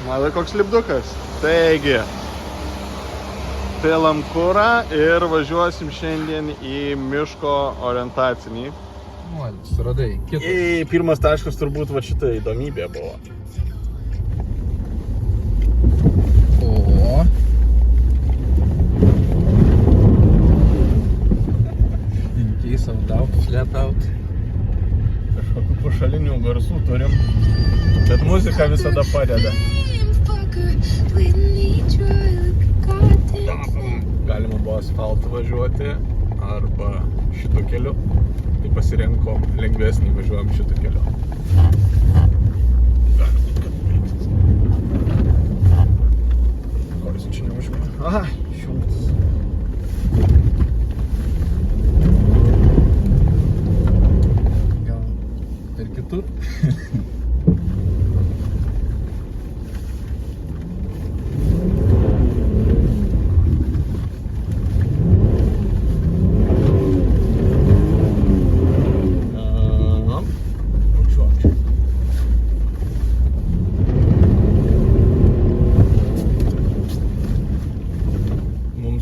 Matai, koks lipdukas. Taigi, pilam kurą ir važiuosim šiandien į miško orientacinį. O, suradai. Pirmas taškas turbūt va šita įdomybė buvo. O. In case of doubt, flat out. Kažkokių pašalinių garsų turim, bet muzika visada padeda. Galima buvo asfaltu važiuoti arba šitu keliu. Tai pasirinkom lengvesnį, važiuojam šitu keliu. Gali būt, kad baigsis. Koris čia nevažiuoja. Aha, šiltas. Gal per kitur?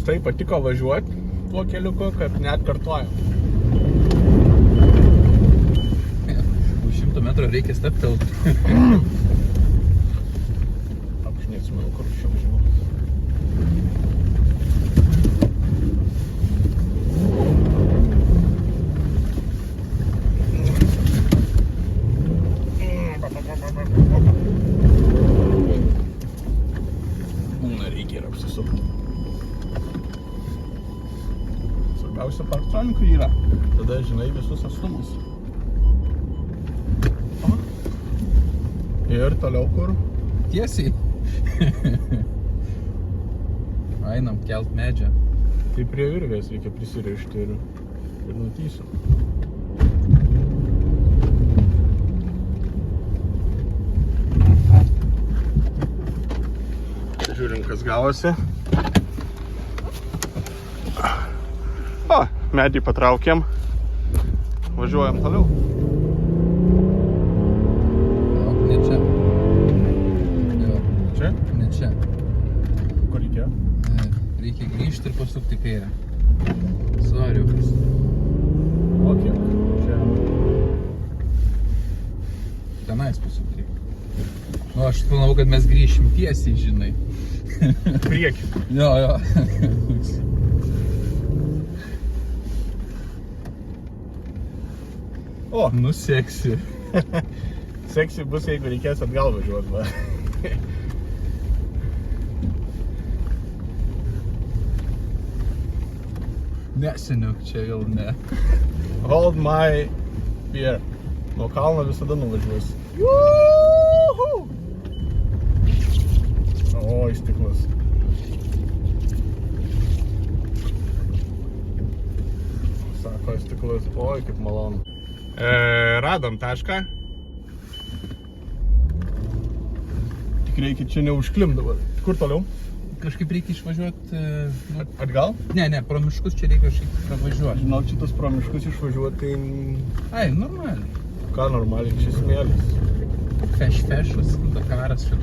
Tai patiko važiuoti tuo keliuku, kad net kartuojam. Už 100 metrų reikia steptelt. Aš neatsimenu, kur čia važiuoju. Būna reikia ir apsisukti. Svarbiausia parktronikų yra. Tada žinai visus atstumus. O. Ir toliau kur? Tiesiai. Einam kelt medžią. Tai prie virvės reikia prisirišti ir nutysiu. Žiūrim, kas gavosi. O, medį patraukėm. Važiuojam toliau. O, ne čia. Jo. Čia? Ne čia. Kur reikia? Reikia grįžti ir pasukti kairę. Sorry. O, kiek? Čia. Tenais pasukti. Nu, aš planavau, kad mes grįšim tiesiai, žinai. Priekį. Jo. O, Nu, seksi. seksi bus, jeigu reikės atgal važiuoti, va. Ne, seniuk, čia vėl ne. Hold my beer. Nuo kalno visada nuvažiuosi. Juhu! O, stiklas. Sako, stiklas. Oi, kaip malonu. Radom tašką. Tik reikia čia neužklimt dabar. Kur toliau? Kažkaip reikia išvažiuoti... Atgal? Ne, pro miškus čia reikia kažkaip pravažiuoti. Žinau, šitas pro miškus išvažiuoti, tai... Ai, normaliai. Ką normaliai, čia smėlis. Fešas, Dakaras čia.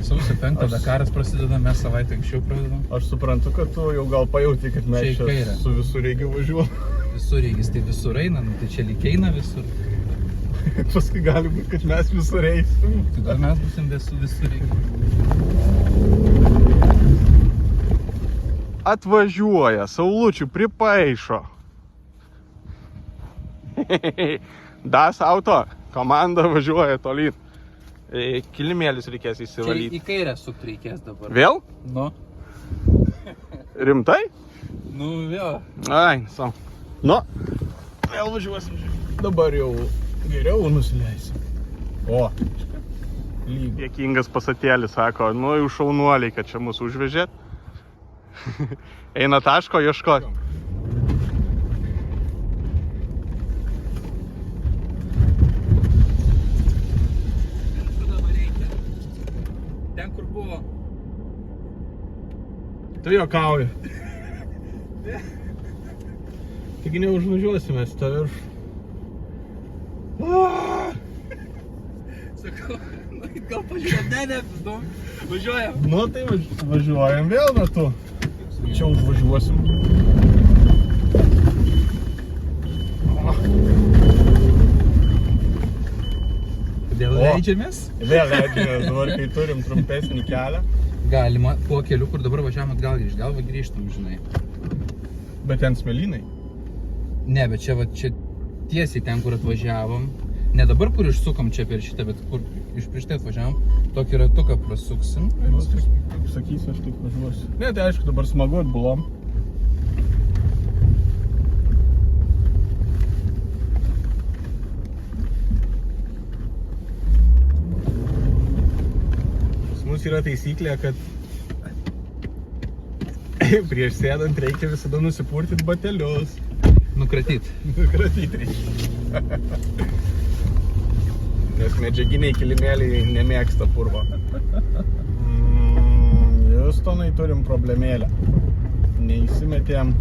Sausio 5 Dakaras prasideda, mes savaitę anksčiau pradedam. Aš suprantu, kad tu jau gal pajauti, kad mes čia su visureigiu važiuojam. Visureigis, tai visur eina, nu, tai čia lyg eina visur. Paskui gali būti, kad mes visur eisim. Tai dar mes būsim visureigiu. Atvažiuoja, saulučių pripaišo. Das auto, komanda važiuoja tolyn. Kilimėlis reikės įsivalyti. Čia į kairę sukt reikės dabar. Vėl? Nu. Rimtai? Nu, vėl. Ai, sau. Nu, vėl važiuosim. Dabar jau geriau nusileisim. O, lyg. Dėkingas pasatėlis sako, nu jau šaunuoliai, kad čia mus užvežėt. Eina taško ieškoti. Kur dabar reikia? Ten, kur buvo. Tu juokauji. Taigi neužvažiuosime šitą viršų. Sakau, Gal pažiūrėjom, ne, važiuojam. Nu tai važiuojam vėl ratu. Čia užvažiuosim. Kodėl leidžiamės? Vėl leidžiamės dabar, kai turim trumpesnį kelią. Galima tuo keliu, kur dabar važiavam atgal grįžt. Gal grįžtam, žinai. Bet ten smėlynai. Ne, bet čia, čia tiesiai ten, kur atvažiavom. Ne dabar, kur išsukom čia per šitą, bet kur iš prieš tai atvažiavom. Tokį ratuką prasuksim. Nu, kaip sakysiu, aš taip važiuosiu. Ne, tai aišku, dabar smagu atbulom. Pas mus yra taisyklė, kad prieš sėdant reikia visada nusipurtyti batelius. Nukratyt. Nukratyt reikia. Nes medžiaginiai kilimėliai nemėgsta purvo. Justonai turim problemėlę. Neįsimetėm.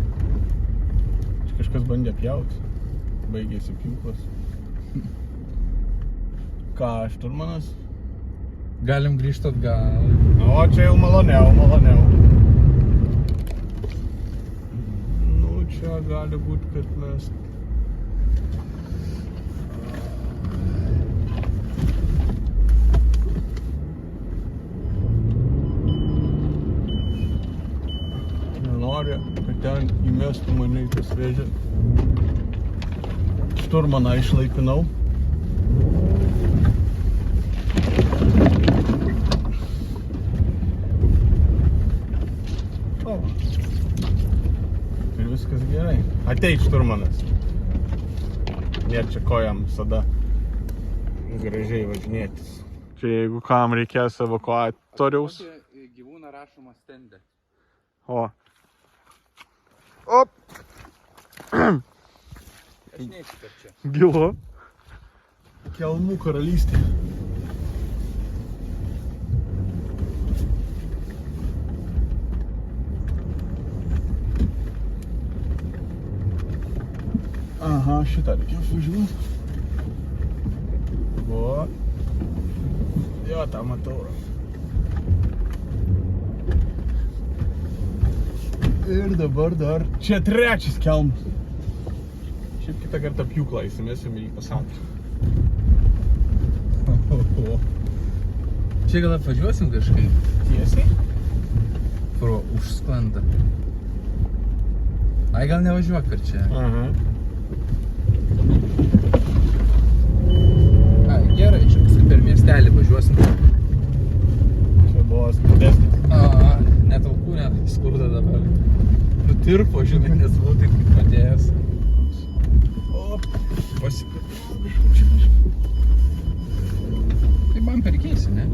Kažkas bandė pjauti. Baigėsi pjūklas. Ką, šturmanas? Galim grįžti atgal. O, čia jau maloniau. Nu, čia gali būti, kad mes... Nenori, kad ten įmestų mane į tas vėžę. Šturmaną išlaipinau. O. Ir viskas gerai. Ateik šturmanas. Nėr čia kojam visada gražiai važinėtis. Čia jeigu kam reikės evakuatoriaus. Gyvūną rašoma stende. O. Op. Gilu. Kelmų karalystė. Aha, šitą reikia važiuoti. O. Jo, tą matau. Ir dabar dar čia trečias kelmas. Šiaip kitą kartą pjūklą įsimesim į pasatą. Čia gal atvažiuosim kažkaip? Tiesiai? Pro užsklanda. Ai, gal nevažiuok per čia. Aha. Ai, gerai, čia paskui per miestelį važiuosim. Čia buvo didesnis. Net alkūnė skurda dabar. Nutirpo, žinai, nes buvau taip kaip padėjęs. O, pasikabinau. Tai bumperį keisi, ne?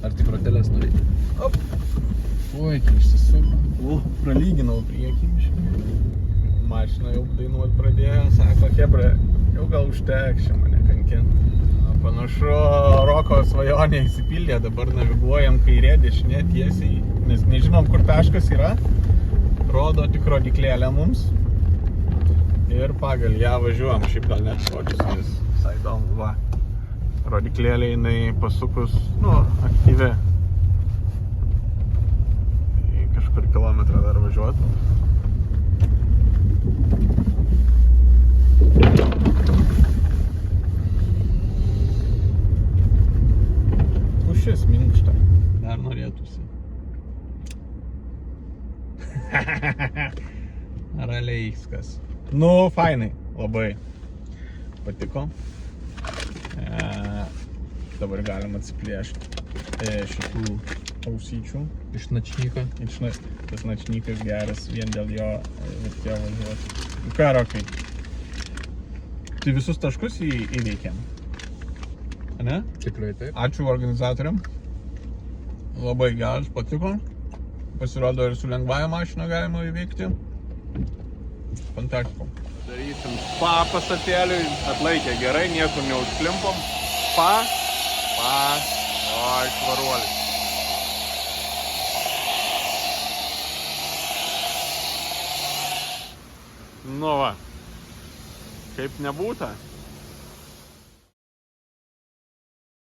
Ar tik roteles norėjai? Op. Oi, kai išsisuko. Pralyginau priekį. Mašina jau dainuot pradėjo, sako, hebra, jau gal užteks čia mane kankint. Panašu, Roko svajonė įsipildė, dabar naviguojam kairė, dešinė, tiesiai, nes nežinom, kur taškas yra. Rodo tik rodiklėlę mums. Ir pagal ją važiuojam, šiaip gal net rodys, nes visai įdomu, va. Rodiklėlė jinai pasukus, aktyvi. Kažkur kilometrą dar važiuoti. Pušis minkšta. Dar norėtųsi. Raleiskas. Nu, fainai. Labai patiko. Dabar galim atsiplėšti šitų ausyčių. Iš načnyko. Tas načnykas geras, vien dėl jo reikėjo važiuoti. Ką, Rokai? Tai visus taškus įveikėm. Ne? Tikrai taip. Ačiū organizatoriam. Labai geras, patiko. Pasirodo ir su lengvąja mašina galima įveikti. Fantastiško. Darysim spa pasatėliui. Atlaikė gerai, niekur neužklimpom. Spa. O, švaruolis. Nu va. Kaip nebūta.